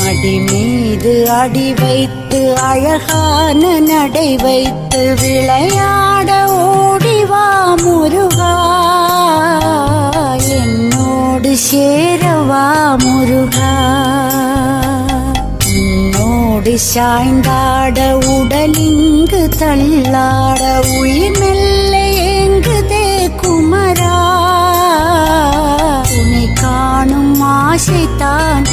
அடி மீது அடி வைத்து அழகான நடை வைத்து விளையாட ஓடிவா முருகா, என்னோடு சேரவா முருகா. உன்னோடு சாய்ந்தாட உடலிங்கு தள்ளாட உயிர் மெல்ல ஏங்குதே குமரா, உன்னை காணும் ஆசைத்தான்